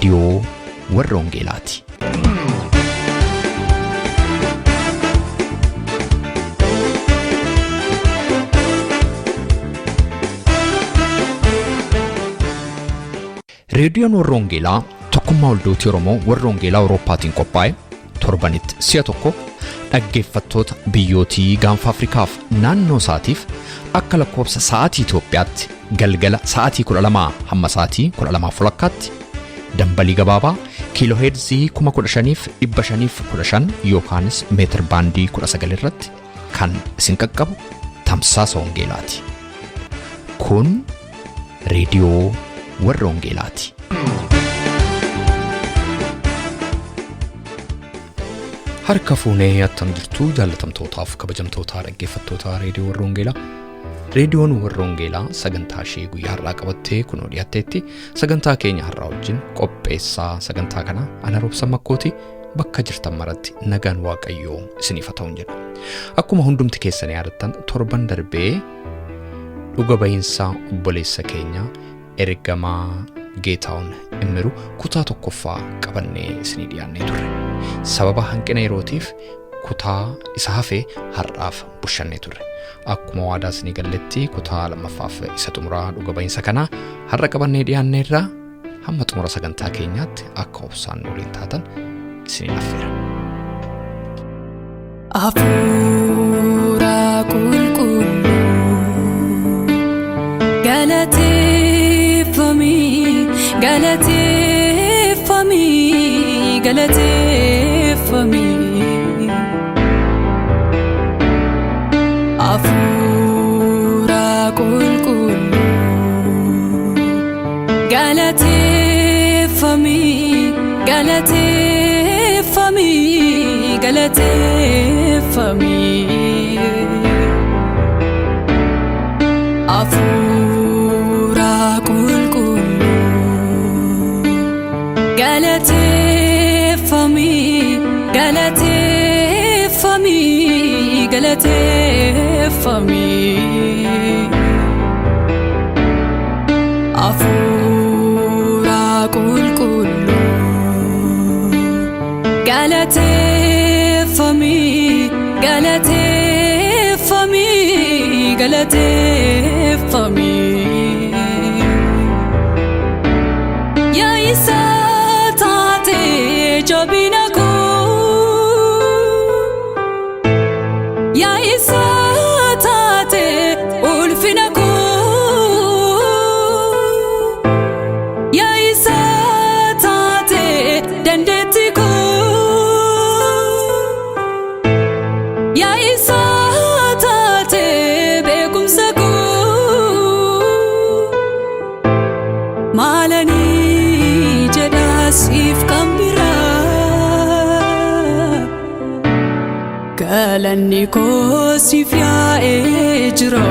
Radio warra Wangeelaati. Reediyoon warra Wangeelaa tokkummaa waldoota Oromoo warra Wangeelaa Awurooppaatiin qophaa'e torbanitti si'a tokko dhaggeeffattoota biyyootii gaanfa Afrikaaf naannoo isaatiif akka lakkoofsa sa'aatii Itoophiyaatti galgala sa'aatii 12 hamma sa'aatii 12:00tti dambalii gabaabaa kiilooheerzii 15,515 yookaanis meetir baandii 19 irratti kan isin qaqqabu tamsaasa Wangeelaati. Kun reediyoo warra Wangeelaati. Harka fuunee attam jirtu jaalatamtootaaf kabajamtoota dhaggeeffattoota reediyoo warra Wangeelaa. Reediyoon warra Wangeelaa sagantaa ishee guyyaa har'aa qabattee kunoo dhiyaatteetti. Sagantaa keenya har'aa wajjin qopheessaa sagantaa kana ana Robsan Makkooti. Bakka jirtan maratti nagaan Waaqayyoo isiniif haa ta'u jedha. Akkuma hundumti keessan yaadattan torban darbee dhuga-ba'iinsa obboleessa keenya ergamaa Geetahun Immiru kutaa 1ffaa qabannee isinii dhiyaannee turre. Sababa hanqina yerootiif kutaa isa hafee har'aaf bushannee turre. Akkuma waadaa isinii galletti kutaa lammaffaaf isa xumuraa dhuga-ba'iinsa kana har'a qabannee dhiyaanneerra hamma xumura sagantaa keenyaatti akka obsaan waliin taatan isinii affeera. Hafuura qulqulluu galateeffamii galateeffamii galateeffamii Hafuura qulqulluu galateeffamii galateeffamii galateeffamii Hafuura qulqulluu galateeffamii galateeffamii galateeffamii Hafuura qulqulluu galateeffamii galateeffamii galateeffamii yaa isa taatee jabina koo yaa isa taatee ulfina koo yaa isa taatee dandeettii koo yaa isa taatee beekumsa koo maalanii jedhaa siif kan biraa galanni koo siif yaa'ee jira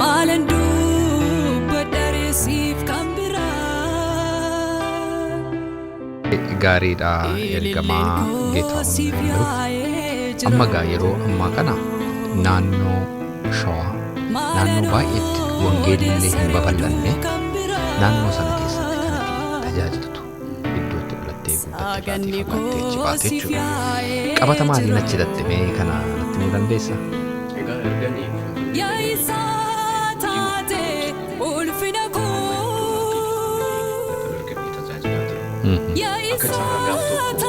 maalan dubbadharee siif kan biraa Gaariidha ergamaa Geetahun Immiru. Amma gaa yeroo ammaa kana naannoo Shawaa naannoo baay'eetti wangeelli illee hin babal'anne naannoo sana keessatti kan tajaajiltu iddootti dhalattee guddattee baatee fagattee jechuudha. Qabata maaliin achi dattee kana natti himuu dandeessa? Egaa erganii yaa isa taatee ulfina koo yaa isa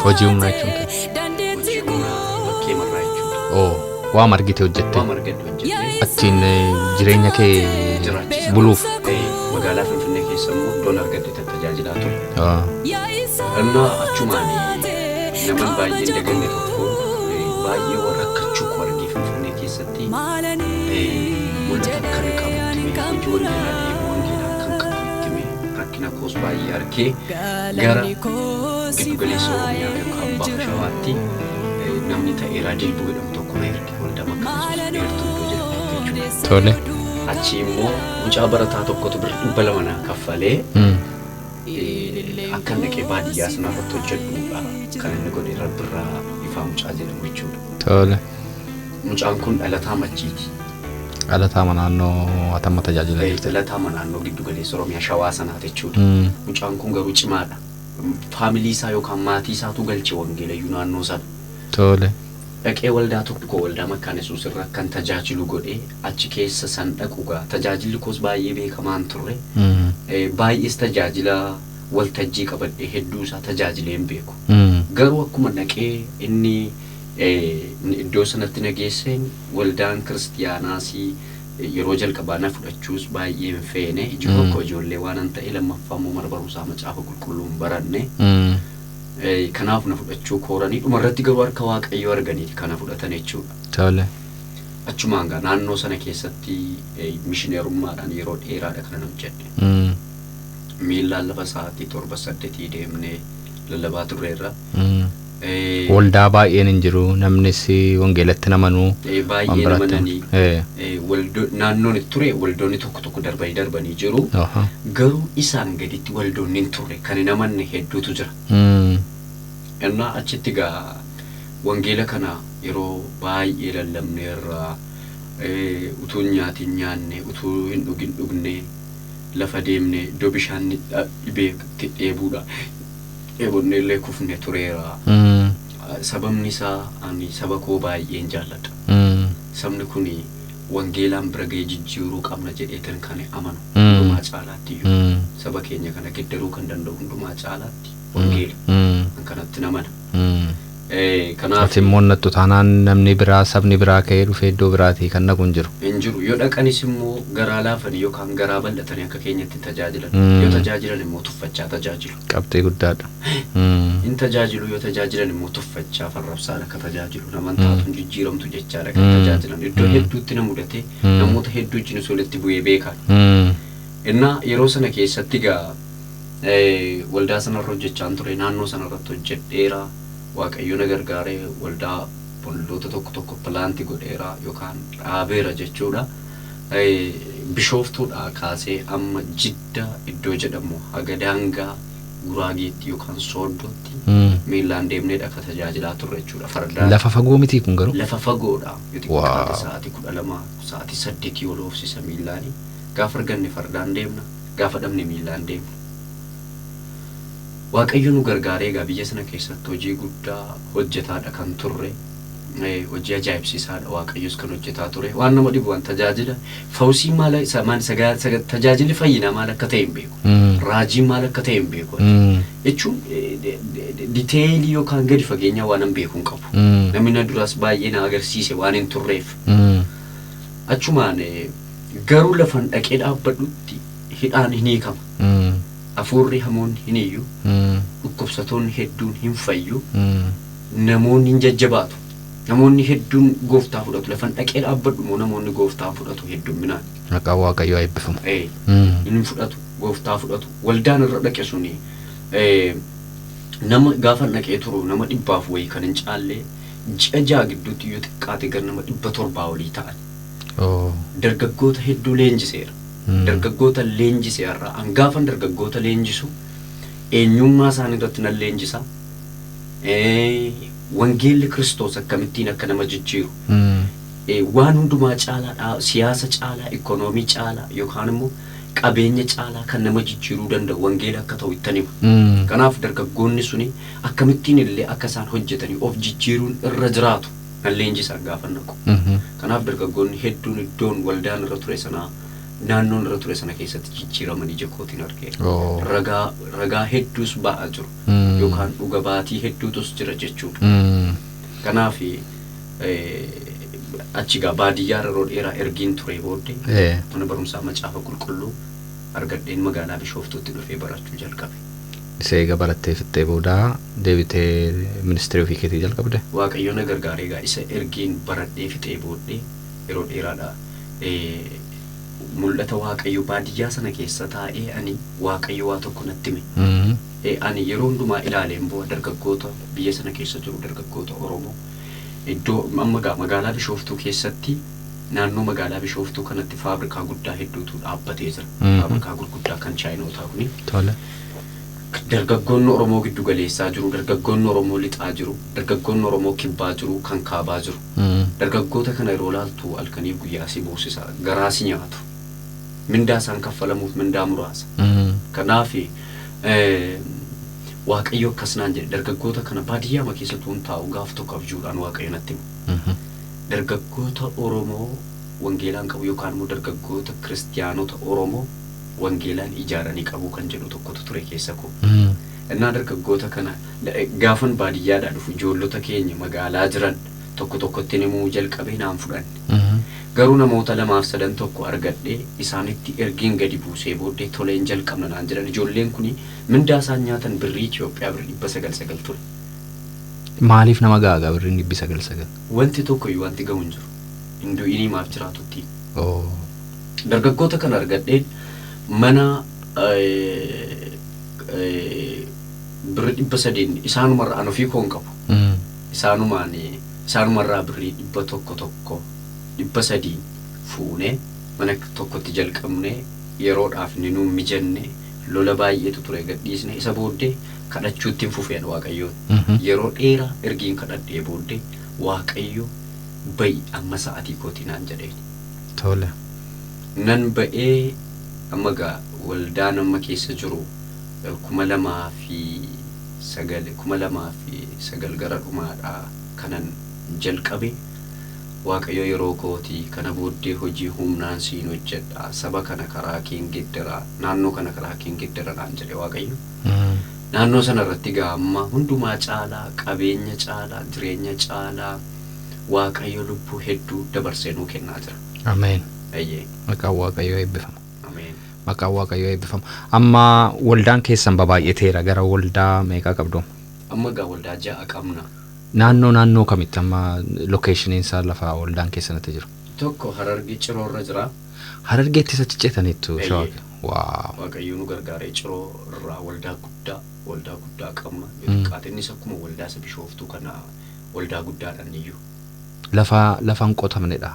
Hojii humnaa jechuun dandeettii bakkee marraa jechuudha. oo waa margite hojjette Waa margaddu hojjette achiin jireenya kee buluuf. magaalaa Finfinnee keessa immoo iddoon argadde tajaajilaa ture. yaa isa Innaa achumaanii naman baay'een daganne tokko baay'ee warra akkachuu koo argee Finfinnee keessatti mul'ata kan qabutti hojii wangeelaa deemuu wangeelaa kan qabutti rakkina koos baay'ee argee gara giddu galeessa Oromiyaa yookaan Baha Shawaatti namni ta'eeraa dilbuu jedhamu tokko na erge waldaa Makkaa dheertuu iddoo jedhamu jechuudha. Tole. Achi immoo mucaa barataa tokkotu birrii 200 naa kaffalee akka naqee baadiyyaa sanaafatti hojjedhuudha kan inni godhe Rabbirraa ifaa mucaa jedhamu jechuudha. Tole. Mucaan kun dhalataa machiiti. Dhalataa naannoo atamma tajaajila jirte. Dhalataa naannoo giddu galeessa Oromiyaa Shawaa sanaati jechuudha. Mucaan kun garuu cimaadha. Faamilii isaa yookaan maatii isaatu galche wangeelayyuu naannoo sana. Tole. Dhaqee waldaa tokko waldaa Makkaan Yesuus irraa kan tajaajilu godhee achi keessa san dhaquugaa tajaajilli koos baay'ee beekamaan turre. Baay'ees tajaajila waltajjii qabadhee hedduu isaa tajaajilee hin beeku. Garuu akkuma dhaqee inni iddoo sanatti nageesseen waldaan kiristiyaanaasii yeroo jalqabaa na fudhachuus baay'ee hin feene ijoollee waan an ta'e lammaffaa immoo mana barumsaa macaafa qulqulluun baranne. Kanaaf na fudhachuu kooranii dhumarratti garuu harka Waaqayyoo arganiiti kana fudhatan jechuudha. Tole. Achumaan gaa naannoo sana keessatti mishineerummaadhaan yeroo dheeraadha kana hojjedhe. Miillaan lafa sa'aatii 7-8 deemnee lallabaa turreerra. Waldaa baay'een hin jiru namnis wangeelatti namanuu. Baay'ee namananii. Naannoon ture waldoonni tokko darbanii jiru. Garuu isaan gaditti waldoonni hin turre kan namanne hedduutu jira. Innaa achitti gaa wangeela kana yeroo baay'ee lallabneerra utuu nyaatiin nyaanne utuu hin dhugne lafa deemne iddoo bishaan dhibee dheebuudha. Dheebonne illee kufne tureera. Sababni isaa ani saba koo baay'een jaalladha. Sabni kuni wangeelaan bira ga'ee jijjiiruu qabna jedheetan kan amanu hundumaa caalaatti iyyuu saba keenya kana geddaruu kan danda'u hundumaa caalaatti wangeela kanatti namana. Kanaaf immoo nattu taanaan namni biraa sabni biraa ka'ee dhufee iddoo biraatii kan naqu hin jiru. Hin jiru yoo dhaqanis immoo garaa laafanii yookaan garaa bal'atanii akka keenyatti tajaajilan yoo tajaajilan immoo tuffachaa tajaajilu. Qabxii guddaadha. In tajaajilu yoo tajaajilan immoo tuffachaa farrabsaan akka tajaajilu namantaatu jijjiiramtu jechaadha kan tajaajilan iddoo hedduutti na mudate namoota hedduu wajjin walitti bu'ee beekan. Innaa yeroo sana keessatti gaa waldaa sanarra hojjechaan ture naannoo sanarratti hojjedheera. Waaqayyo na gargaaree waldaa bolloota tokko pilaantii godheera yookaan dhaabeera jechuudha. Bishooftuudha kaasee amma Jidda iddoo jedhamu haga daangaa Guraageetti yookaan Sooddootti miilaan deemnee akka tajaajilaa turre jechuudha. Fardaan lafa fagoo miti kun garuu lafa fagoodha. Sa'aatii 12 sa'aatii 8 yoo loofsisa miilaanii gaafa arganne fardaan deemna gaafa dhabne miilaan deemna. Waaqayyo nu gargaaree gaa biyya sana keessatti hojii guddaa hojjetaadha kan turre. Hojii ajaa'ibsiisaadha Waaqayyos kan hojjetaa ture. Waan nama dhibu waan tajaajila fawsii maal tajaajilli fayyinaa maal akka ta'e hin beeku. Raajiin maal akka ta'e hin beeku. Jechuun diteelii yookaan gadi fageenyaa waan hin beeku hin qabu. Namni na duras baay'ee na agarsiise waan hin turreef. Achumaan garuu lafan dhaqee dhaabbadhutti hidhaan hin hiikama. Afuurri hamoonni hin iyyuu dhukkubsatoonni hedduun hin fayyu namoonni hin jajjabaatu namoonni hedduun gooftaa fudhatu lafan dhaqee dhaabbadhu moo namoonni gooftaa fudhatu hedduminaan maqaa Waaqayyoo eebbifamu hin fudhatu gooftaa fudhatu waldaan irra dhaqe suni nama gaafa dhaqee turu nama 100 wayii kan hin caalle ji'a ja'a gidduutti yoo xiqqaate gar nama 700 olii ta'an dargaggoota hedduu leenjiseera. Dargaggoota leenjisee irraa hangaafan dargaggoota leenjisu eenyummaa isaanii irratti nan leenjisa. Wangeelli Kiristoos akkamittiin akka nama jijjiiru waan hundumaa caalaa siyaasa caalaa ikoonoomii caalaa yookaan immoo qabeenya caalaa kan nama jijjiiruu danda'u wangeela akka ta'u itti hima. Kanaaf dargaggoonni suni akkamittiin illee akka isaan hojjetanii of jijjiiruun irra jiraatu nan leenjisa gaafa naqu. Kanaaf dargaggoonni hedduun iddoon waldaan irra ture sanaa naannoon irra ture sana keessatti jijjiiramanii jakootiin argeera. Ragaa hedduus ba'aa jiru yookaan dhuga baatii hedduutus jira jechuudha. Kanaaf achi gaa baadiyyaa yeroo dheeraa ergiin ture booddee mana barumsaa macaafa qulqulluu argadheen magaalaa Bishooftuutti dhufee barachuu jalqabe. Seega barattee fixxee booda deebitee ministeera ofii keetii jalqabde? Waaqayyo na gargaaree gaa isa ergiin baradhee fixee booddee yeroo dheeraadha. Mul'ata Waaqayyo baadiyyaa sana keessa taa'ee ani Waaqayyo waa tokko natti hime. Ani yeroo hundumaa ilaaleen booda dargaggoota biyya sana keessa jiru dargaggoota Oromoo iddoo amma magaalaa Bishooftuu keessatti naannoo magaalaa Bishooftuu kanatti faabrikaa guddaa hedduutu dhaabbatee jira. Faabrikaa gurguddaa kan Chaayinootaa kuni. dargaggoonni Oromoo giddu galeessaa jiru, dargaggoonni Oromoo lixaa jiru, dargaggoonni Oromoo kibbaa jiru, kan kaabaa jiru. Dargaggoota kana yeroo laaltu halkanii guyyaa si boosisa, garaa si nyaatu. Mindaa isaan kaffalamuuf mindaa muraasa. Kanaaf Waaqayyo akkasnaan jedhe dargaggoota kana baadiyyaa ma keessatti hun taa'u gaaf tokko abjuudhaan Waaqayyo natti himu. Dargaggoota Oromoo wangeelaan qabu yookaan immoo dargaggoota kiristiyaanota Oromoo wangeelaan ijaaranii qabu kan jedhu tokkotu ture keessa koo. Innaa dargaggoota kana gaafan baadiyyaadhaa dhufu ijoollota keenya magaalaa jiran tokko tokkotti nimuu jalqabee naan fudhanne. Garuu namoota 2-3 tokko argadhee isaanitti ergiin gadi buusee booddee toleen jalqabna naan jedhan ijoolleen kuni mindaa isaan nyaatan birrii Itoophiyaa birrii 900 ture. Maaliif nama gaagaa birrii 900? Wanti tokko wanti gahu hin jiru. Induu inni maaf jiraatutti. Dargaggoota kana argadhee mana birrii 300 isaanumarraa an ofii koon qabu. Isaanumarraa birrii 100 300 fuune mana tokkotti jalqabne yeroodhaaf ni nu mijanne lola baay'eetu ture gadhiisne isa booddee kadhachuutti fufeen Waaqayyoon yeroo dheeraa ergiin kadhadhee booddee Waaqayyo ba'i amma sa'aatii kootii naan jedheen. Tole. Nan ba'ee amma gaa waldaan amma keessa jiru 2009 gara dhumaadhaa kanan jalqabe. Waaqayyo yeroo kootii kana booddee hojii humnaan siin hojjedha saba kana karaa keen geddara naannoo kana karaa keen geddara naan jedhe Waaqayyo. Naannoo sana irratti gaa amma hundumaa caalaa qabeenya caalaa jireenya caalaa Waaqayyo lubbuu hedduu dabarsee nuu kennaa jira. Ameen. Ayyee. Maqaan Waaqayyoo eebbifama. Ameen. Maqaan Waaqayyoo eebbifama. Amma waldaan keessan baay'ateera gara waldaa meeqa qabdu? Amma gaa waldaa 6 qabna. Naannoo kamitti amma lokeeshiniin isaa lafa waldaan keessanitti jiru? Tokko Harargee Ciroorra jira. Harargeetti isa cicceetaniitu shawaaqa. Waaw. Waaqayyo nu gargaaree Ciroorraa waldaa guddaa qabna. Xiqqaatinnis akkuma waldaa isa Bishooftuu kana waldaa guddaadhaan iyyuu. Lafaan qotamnedha.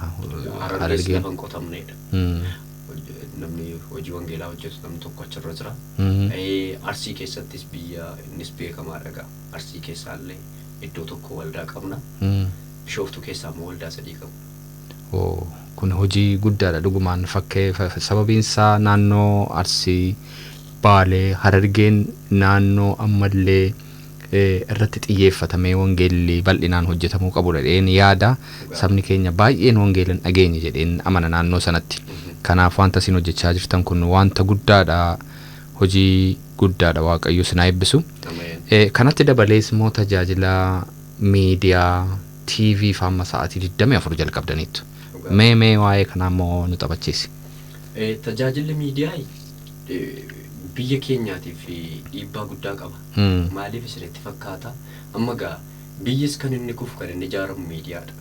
Harargees lafaan qotamnedha. Namni hojii wangeelaa hojjetu namni tokko achirra jira. Arsii keessattis biyya innis beekamaadha gaa. Arsii keessaallee iddoo tokko waldaa qabna. Bishooftuu keessaa immoo waldaa 3 qabna. Kun hojii guddaadha dhugumaan sababiin isaa naannoo Arsii Baalee Harargeen naannoo ammallee irratti xiyyeeffatamee wangeelli bal'inaan hojjetamuu qabudha jedheen yaada. Sabni keenya baay'een wangeelan dhageenye jedheen amana naannoo sanatti. Kanaaf wanta isin hojjechaa jirtan kun wanta guddaadha. Hojii guddaadha Waaqayyo isin eebbisu. Kanatti dabalees immoo tajaajila miidiyaa TV faama sa'aatii 24 jalqabdaniitu. Mee waa'ee kanaa immoo nu taphachiisi. Tajaajilli miidiyaa biyya keenyaatiif dhiibbaa guddaa qaba. Maaliif isinitti fakkaata? Amma gaa biyyis kan inni kufu kan inni ijaaramu miidiyaadha.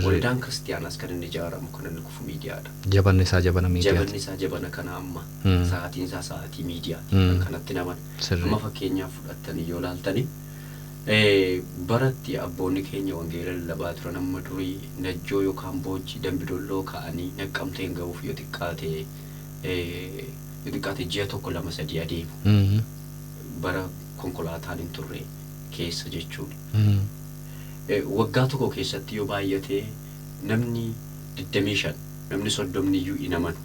Waldaan kiristiyaanaas kan inni ijaaramu kan inni kufu miidiyaadha. Jabanni isaa jabana miidiyaati. Jabanni isaa jabana kana amma sa'aatiin isaa sa'aatii miidiyaati kan kanatti naman. Amma fakkeenyaaf fudhattanii yoo laaltanii baratti abboonni keenya wangeela lallabaa turan amma durii najjoo yookaan boojii dambidolloo ka'anii naqqamteen ga'uuf yoo xiqqaate ji'a 1-2-3 adeemu. Bara konkolaataan hin turre keessa jechuudha. Waggaa tokko keessatti yoo baay'ate namni 25 namni 30 iyyuu hin amanu.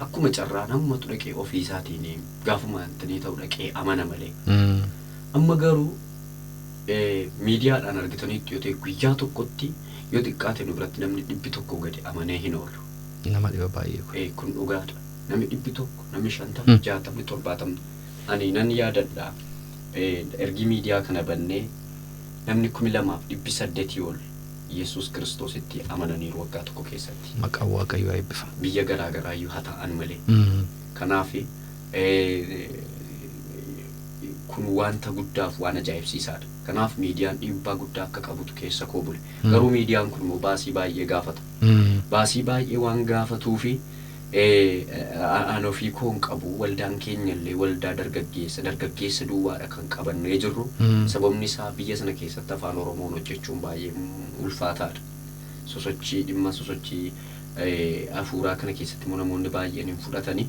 Akkuma carraa namatu dhaqee ofii isaatiin gaafuma antanii ta'u dhaqee amana malee. Amma garuu miidiyaadhaan argitaniitti yoo ta'e guyyaa tokkotti yoo xiqqaate nu biratti namni 100 gadi amanee hin oolu. Nama dhiba baay'ee kun dhugaadha. Namni 100 namni 50 60 70 ani nan yaadadha. Ergi miidiyaa kana bannee namni 2800 ol Yesuus Kiristoositti amananiiru waggaa tokko keessatti. Maqaan Waaqayyoo eebbifama. Biyya garaa garaa iyyuu haa ta'an malee. Kanaaf kun wanta guddaaf waan ajaa'ibsiisaadha. Kanaaf miidiyaan dhiibbaa guddaa akka qabutu keessa koo bule. Garuu miidiyaan kun immoo baasii baay'ee gaafata. Baasii baay'ee waan gaafatuufi aan ofii koon qabu waldaan keenyallee waldaa dargaggeessa duwwaadha kan qabannee jirru. Sababni isaa biyya sana keessatti afaan Oromoon hojjechuun baay'ee ulfaataadha. Dhimma sosochii hafuuraa kana keessatti immoo namoonni baay'een hin fudhatani.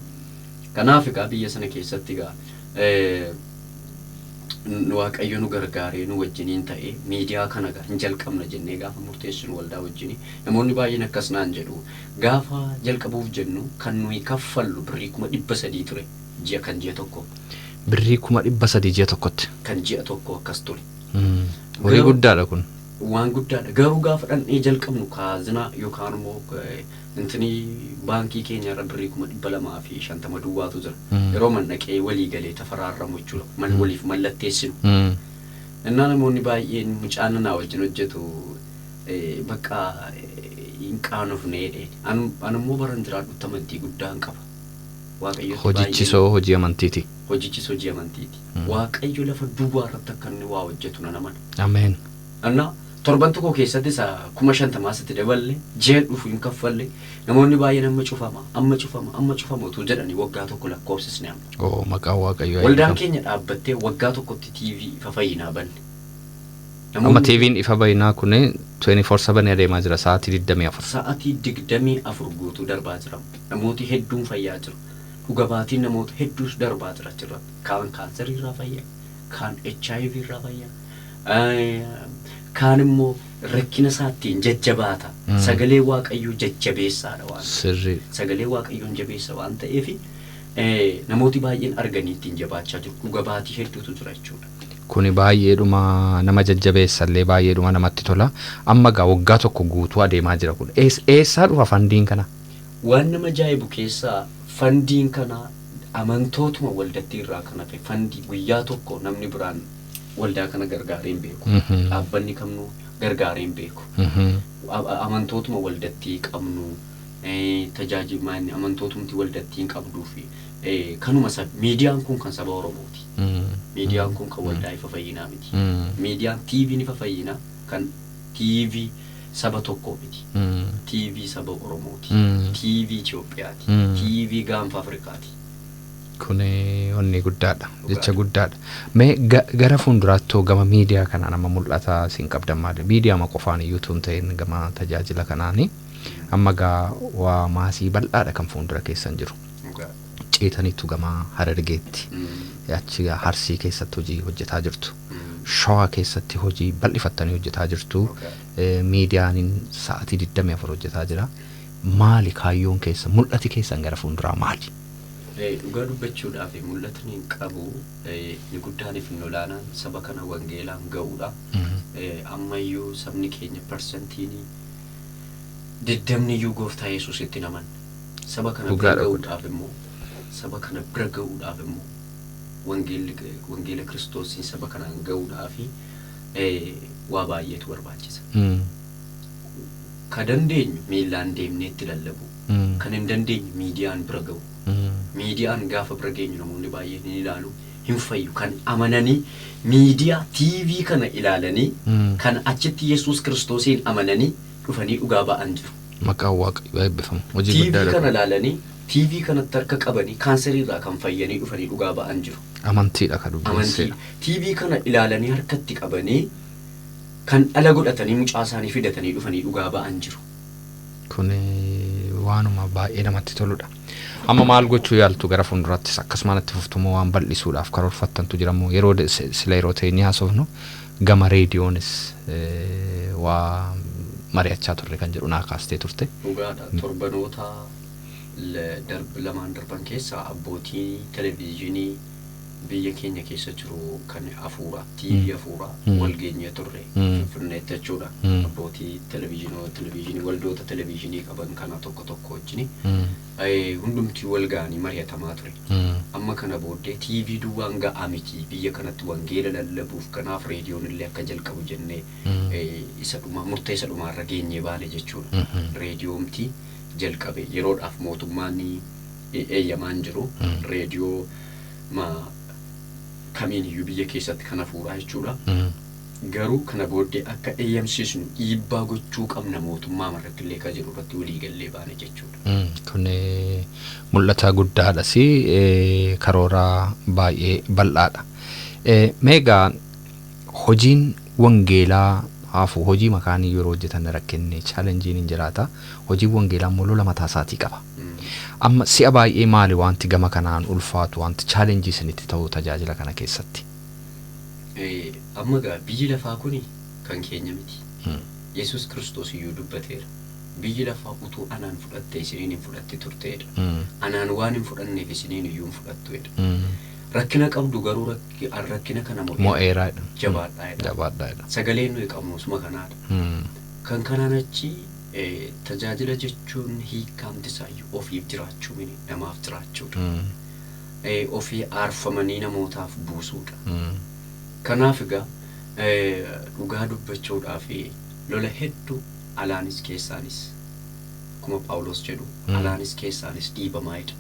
Kanaaf egaa biyya sana keessatti egaa waaqayyo nu gargaaree nu wajjiniin ta'e miidiyaa kana hin jalqabna jennee gaafa murteessinu waldaa wajjini namoonni baay'een akkas naan jedhu gaafa jalqabuuf jennu kan nuyi kaffallu birrii 300 ture ji'a tokko birrii 300 ji'a tokkotti kan ji'a tokko akkas ture horii guddaadha kun waan guddaadha garuu gaafa dhandhee jalqabnu kaazina yookaan immoo intini baankii keenya irra birrii 250 duwwaatu jira yeroo mannaqee walii galee tafaraarramu jechuudha man waliif mallatteessinu innaa namoonni baay'een mucaan naa wajjin hojjetu bakka hin qaanofneedhe anummoo baran jiraadhutti amantii guddaan qaba waaqayyo hojichisoo hojii amantiiti waaqayyo lafa duwwaa irratti akka inni waa hojjetu nan amana ameen annaa torban tokko keessatti isa 50 daballe jeen dhufu hin kaffalle namoonni baay'een amma cufama utuu jedhanii waggaa tokko lakkoofsisne amma maqaa waaqayyo waldaan keenya dhaabbattee waggaa tokkotti TV ifa fayyinaa banne amma TV'n ifa fayyinaa kun 24/7 adeemaa jira sa'aatii 24 guutuu darbaa jira namooti hedduun fayyaa jiru dhugabaatiin namoota hedduus darbaa jira kaan kaansarii irraa fayyaa kaan HIV irraa fayyaa kaan immoo rakkina isaattiin jajjabaata sagalee waaqayyoo jajjabeessaadha waan sirrii sagalee waaqayyoon jabeessa waan ta'eef namooti baay'een arganii ittiin jabaachaa jiru dhugabaatii hedduutu jira jechuudha kuni baay'eedhuma nama jajjabeessallee baay'eedhuma namatti tola amma gaa waggaa tokko guutuu adeemaa jira kun eessaa dhufa fandiin kana waan nama ajaa'ibu keessaa fandiin kana amantootuma waldatti irraa kan hafe fandii guyyaa tokko namni biraan waldaa kana gargaareen beeku dhaabbanni kamnu gargaareen beeku amantootuma waldatti qabnu tajaajilmaan amantootumti waldatti qabduu fi kanuma miidiyaan kun kan saba Oromooti miidiyaan kun kan waldaa ifa fayyinaa miti miidiyaan TV ifa fayyinaa kan TV saba tokko miti TV saba Oromooti TV Itoophiyaati TV gaanfa Afrikaati kuni onni guddaadha jecha guddaadha mee gara fuulduraatti gama miidiyaa kana nama mul'ata siin qabdan maali miidiyaa ma qofaan YouTube ta'een gama tajaajila kanaani amma gaa waa maasii bal'aadha kan fuuldura keessan jiru ceetaniitu gama Harargeetti achi Harsii keessatti hojii hojjetaa jirtu Shawaa keessatti hojii bal'ifattanii hojjetaa jirtu miidiyaan sa'aatii 24 hojjetaa jira maali kaayyoon keessa mul'ati keessan gara fuulduraa maali dhugaa dubbachuudhaaf mul'atni qabu ni guddaaniif hin olaanaan saba kana wangeelaan ga'uudha ammayyuu sabni keenya persentiin 20 gooftaa Yesuusitti naman saba kana ga'uudhaaf immoo saba kana bira ga'uudhaaf immoo wangeela Kiristoosiin saba kanaan ga'uudhaaf waa baay'eetu barbaachisa ka dandeenyu miilaan deemneetti lallabu kan hin dandeenyu miidiyaan bira ga'u miidiyaan gaafa bira geenyu namoonni baay'een ni ilaalu hin fayyu kan amananii miidiyaa TV kana ilaalanii kan achitti Yesuus Kiristoosiin amananii dhufanii dhugaa ba'an jiru maqaa waaqayyoo eebbifamu hojii guddaadha TV kana ilaalanii TV kanatti harka qabanii kaansarii irraa kan fayyanii dhufanii dhugaa ba'an jiru amantiidha ka dubbiseedha TV kana ilaalanii harkatti qabanii kan dhala godhatanii mucaa isaanii fidatanii dhufanii dhugaa ba'an jiru kuni waanuma baay'ee namatti toludha amma maal gochuu yaaltu gara fuulduraattis akkasumaan itti fuftumoo waan bal'isuudhaaf karoorfattantu jiramoo yeroo sila yeroo ta'e ni haasofnu gama reediyoonis waa mari'achaa turre kan jedhu naa kaastee turte dhugaadha torbanoota lamaan darban keessa abbootii televiizyinii biyya keenya keessa jiru kan afuura TV afuura walgeenye turre finfinneetti jechuudha abbootii televiizyinii waldoota televiizyinii qaban kana tokko wajjini hundumti walgaanii mari'atamaa ture amma kana booddee TV duwwaan ga'aa miti biyya kanatti wangeela lallabuuf kanaaf reediyoon illee akka jalqabu jennee murteessa dhumaarra geenyee baane jechuudha reediyoomti jalqabe yeroodhaaf mootummaan eeyyamaan jiru reediyoo kamiin iyyuu biyya keessatti kana fuudhaa jechuudha garuu kana booddee akka eeyyamsiisnu dhiibbaa gochuu qabna mootummaa marratti illee ka jiru irratti walii gallee baane jechuudha kun mul'ata guddaadha si karoora baay'ee bal'aadha meegaa hojiin wangeelaa hafu hojii makaanii yeroo hojjetan rakkinne challenge hin jiraata hojii wangeelaa immoo lama taasaatii qaba amma si'a baay'ee maali wanti gama kanaan ulfaatu wanti challenge isinitti ta'u tajaajila kana keessatti amma gaa biyyi lafaa kuni kan keenya miti. Yesus Kiristoos iyyuu dubbateera. Biyyi lafaa utuu anaan fudhatte isiniin hin fudhatte turteedha. Anaan waan hin fudhanneef isiniin iyyuu hin fudhattuedha. Rakkina qabdu garuu rakkina kana mo'eeraadha. Jabaadhaadha. Sagaleen nuyi qabnus makanaadha. Kan kanaan achi tajaajila jechuun hiikamti isaayyuu ofiif jiraachuu miti namaaf jiraachuudha. Ofii aarfamanii namootaaf buusuudha. Kanaaf egaa dhugaa dubbachuudhaaf lola hedduu alaanis keessaanis kuma Phaawulos jedhu alaanis keessaanis dhiibamaadha.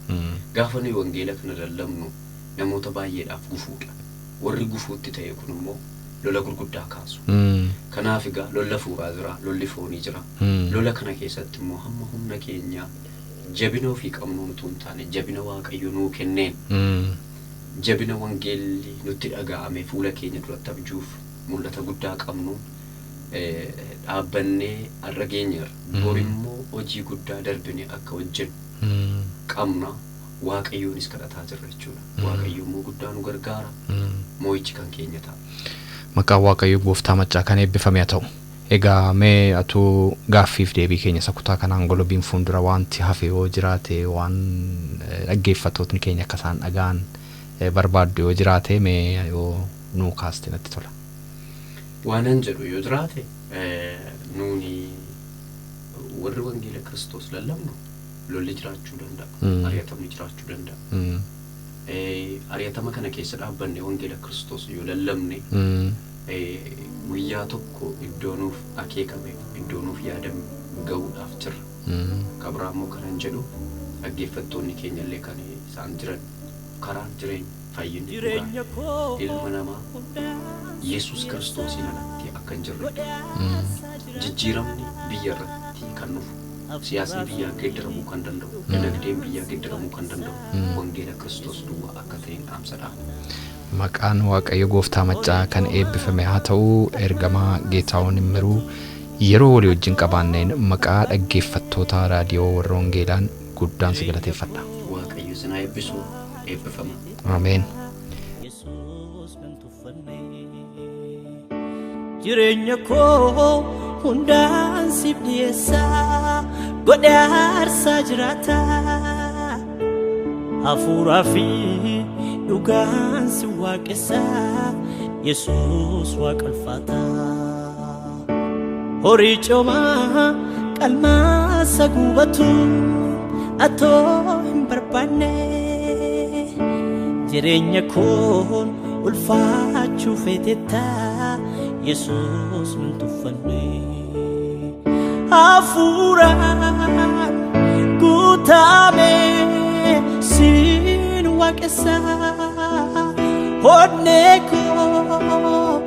Gaafa nuyi wangeela kana lallabnu namoota baay'eedhaaf gufuudha. Warri gufuutti ta'e kun immoo lola gurguddaa kaasu. Kanaaf egaa lola fuuraa jira, lolli foonii jira. Lola kana keessatti immoo hamma humna keenya jabina ofii qabnu utuu hin taane jabina Waaqayyo nuu kenneen jabina wangeelli nutti dhaga'ame fuula keenya duratti abjuuf mul'ata guddaa qabnu dhaabbannee har'a geenyerra. Bor immoo hojii guddaa darbine akka hojjennu qabna. Waaqayyoonis kadhataa jirra jechuudha. Waaqayyo immoo guddaa nu gargaara. Moo'ichi kan keenya ta'a. Maqaan Waaqayyo gooftaa maccaa kan eebbifame haa ta'u. Egaa mee atuu gaaffiif deebii keenya sakutaa kanaan golobiin fuuldura wanti hafe yoo jiraate waan dhaggeeffattootni keenya akka isaan dhaga'an barbaaddu yoo jiraate mee yoo nuu kaaste natti tola. Waanan jedhu yoo jiraate nuuni warri wangeela Kiristoos lallabnu lolli jiraachuu danda'a. Ari'atamni jiraachuu danda'a. Ari'atama kana keessa dhaabbanne wangeela Kiristoos yoo lallabne guyyaa tokko iddoo nuuf akeekameef iddoo nuuf yaadame ga'uudhaaf jirra. Kabraa immoo kanan jedhu dhaggeeffattoonni keenya illee kan isaan jiran karaan jireenya fayyinni dhugaa ilma namaa Yesus Kiristoosiin alatti akka hin jirredha. Jijjiiramni biyya irratti kan dhufu siyaasni biyyaa geeddaramuu kan danda'u dinagdeen biyyaa geeddaramuu kan danda'u wangeela Kiristoos duwwaa akka ta'een dhaamsadha. Maqaan Waaqayyo gooftaa maccaa kan eebbifame haa ta'u. Ergamaa Geetahun Immiru yeroo walii wajjin qabaanneen maqaa dhaggeeffattoota raadiyoo Warra Wangeelaan guddaan si galateeffadha. Waaqayyo sinaa eebbisu eebbifama. Ameen. Jireenya koo hundaan siif dhiyeessaa godhee aarsaa jiraata. Hafuuraa fi dhugaan si waaqessaa Yesuus waaqalfata. Horii coomaa qalmaa sagubatu atoo hin barbaanne jireenya koon ulfaachuu feetetta Yesuus min tuffanne. Hafuuraan guutame sin waaqessaa onnee koo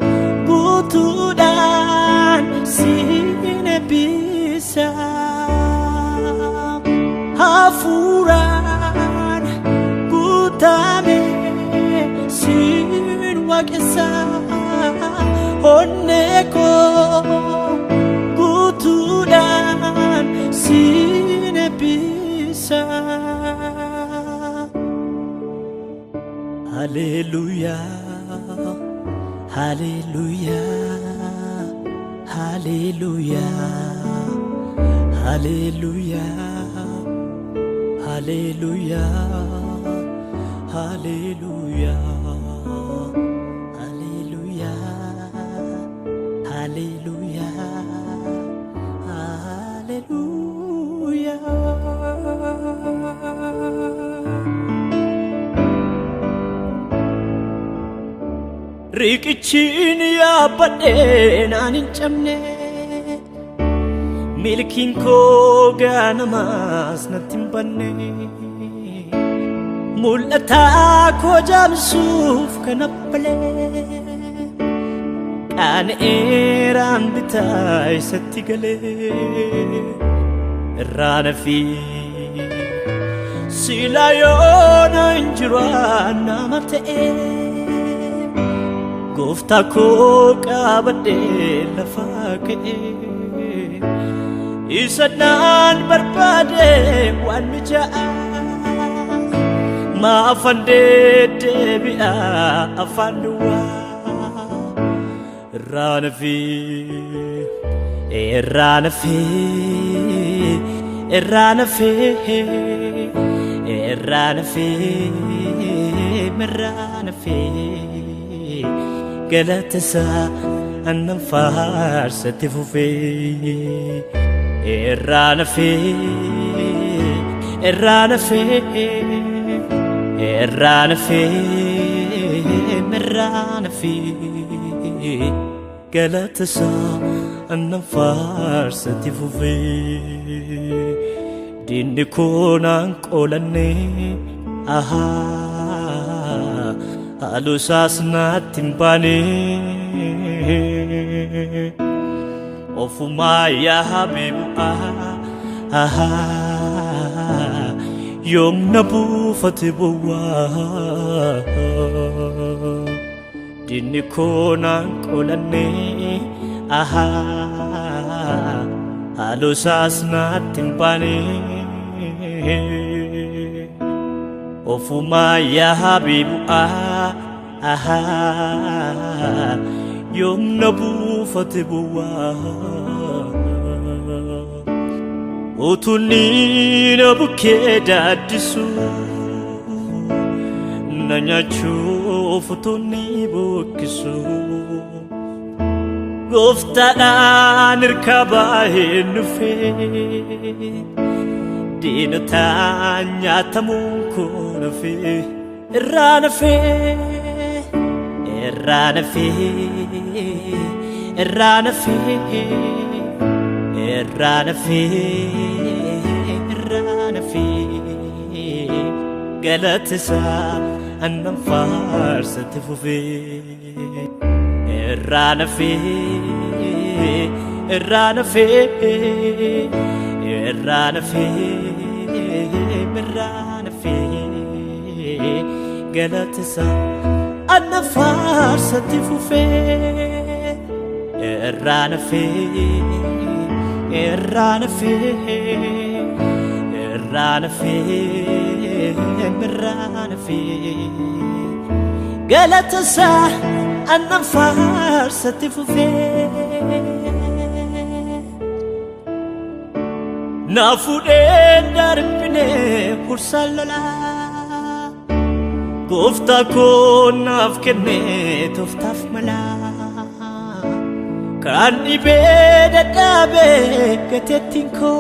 guutuudhaan sin eebbisa. Hafuuraan guutame sin waaqessaa onnee koo guutuudhaan sin eebbisa. Hallelujah, hallelujah, hallelujah, hallelujah, hallelujah, hallelujah, hallelujah, hallelujah, hallelujah. Riqichin yaabadhee naan hin cabne milkiin koo ganamaas natti hin banne mul'ataa koo jaamsuuf kan abbalee qaana'eeraan bitaa isatti galee irraa nafi silaa yoona hin jiraan nama ta'e gooftaa koo qabadhee lafaa ka'ee isa naan barbaade waan mijaa'aa maafan deebi'aa afaan duwwaa Ranafi, Ranafi, Ranafi, Ranafi, Ranafi. Galatasa annam farsati fufi. Ranafi, Ranafi, Ranafi, Ranafi. Galatasa annam farsati fufi. Dinni konan qolane aha alusas natimpani ofuma ya habibu aha yom nabu fatibuwa dinni konan qolane aha alusas natimpani ofuma ya habibu aha yom nabu fatibuwa otuni nabu kedadisu nanyachu futuni bukisu goftana nirkaba hinfe dinatanya tamunko fi Ranafi, Ranafi, Ranafi, Ranafi, Ranafi. Galatasa annam farsati fufi. Ranafi, Ranafi, Ranafi, Ranafi. Galatasa annam farsati fufi. Ranafi, Ranafi, Ranafi, Ranafi. Galatasa annam farsati fufi. Nafude darbine kursalala Gofta ko naf kenne toftaf mala Kan ibeda dabe gatetin ko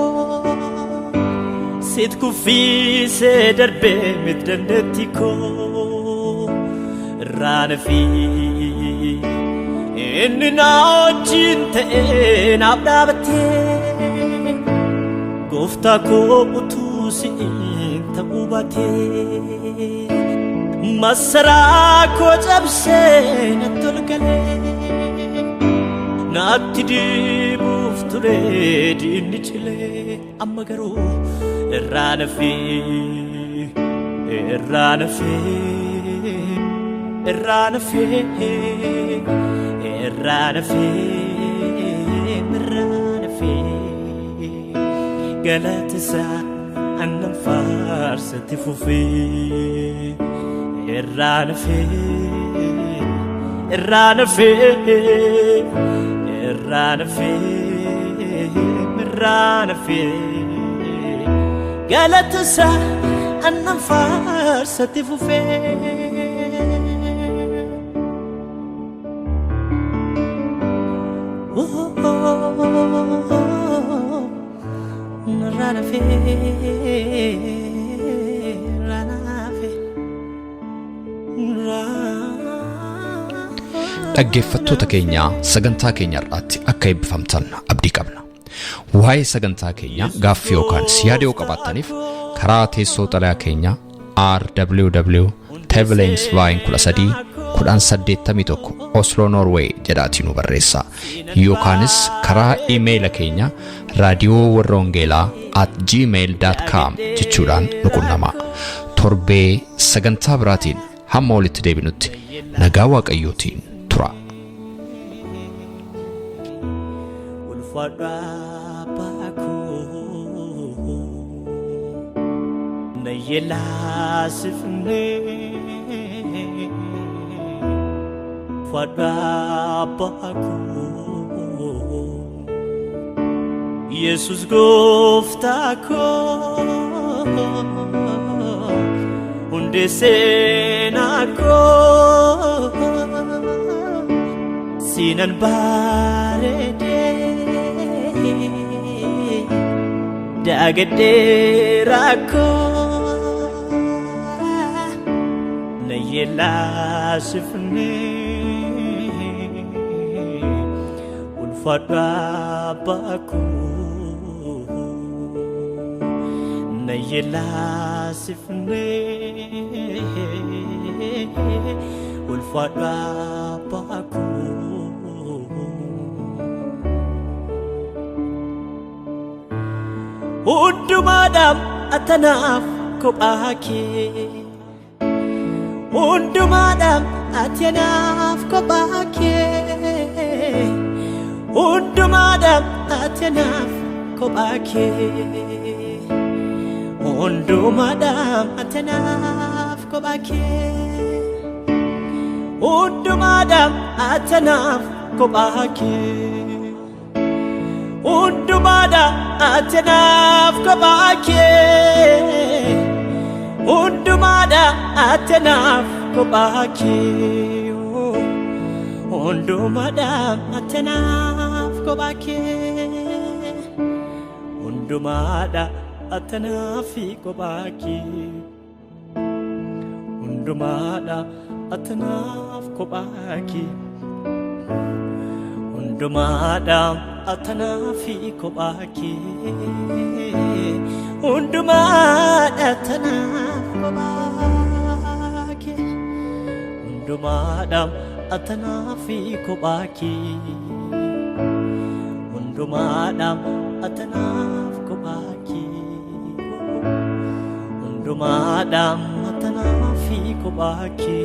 Sit kufi se darbe midrandeti ko Ranafi inni na jinte na abdabate Gofta ko utusi tabubate Masara ko jabse na tolgale Natti di bufture di nichile Amagaru Ranafi Ranafi Ranafi Ranafi Ranafi Galatasa annam farsati fufi Ranafi Ranafi Ranafi Ranafi Galatasa annam farsati fufi Ranafi Ranafi dhaggeeffattoota keenya sagantaa keenya irratti akka eebbifamtan abdii qabna. Waa'ee sagantaa keenya gaaffii yookaan siyaada qabaattaniif karaa teessoo xalayaa keenya rww.Onk.5 Oslo Norway jedhaatiin nu barreessaa yookaanis karaa iimeeyila keenya radiowarrawangeelaa@gmail.com jechuudhaan nu qunnamaa. Torbee sagantaa biraatiin hamma walitti deebinutti nagaa waaqayyootiin tura. ulfaadha baako Yesus gooftaa koo hundee seenaa koo siinan bareedee daagadee rakkoo na yeelaasifnee ulfaadha baako na yeelaasifnee ulfaadha baako hundumaadhaaf atanaaf kophaa kee hundumaadhaaf atanaaf kophaa kee hundumaadhaaf atanaaf kophaa kee hundumaadhaaf atanaaf kophaa kee hundumaadhaaf atanaaf kophaa kee Undumada atenaf kopake Undumada atenaf kopake Undumada atenaf kopake Undumada atenaf kopake Undumada atenaf kopake Undumada atanafi kopake Undumada atanaf kopake Undumada atanafi kopake Undumada atanaf kopake Undumada atanafi kopake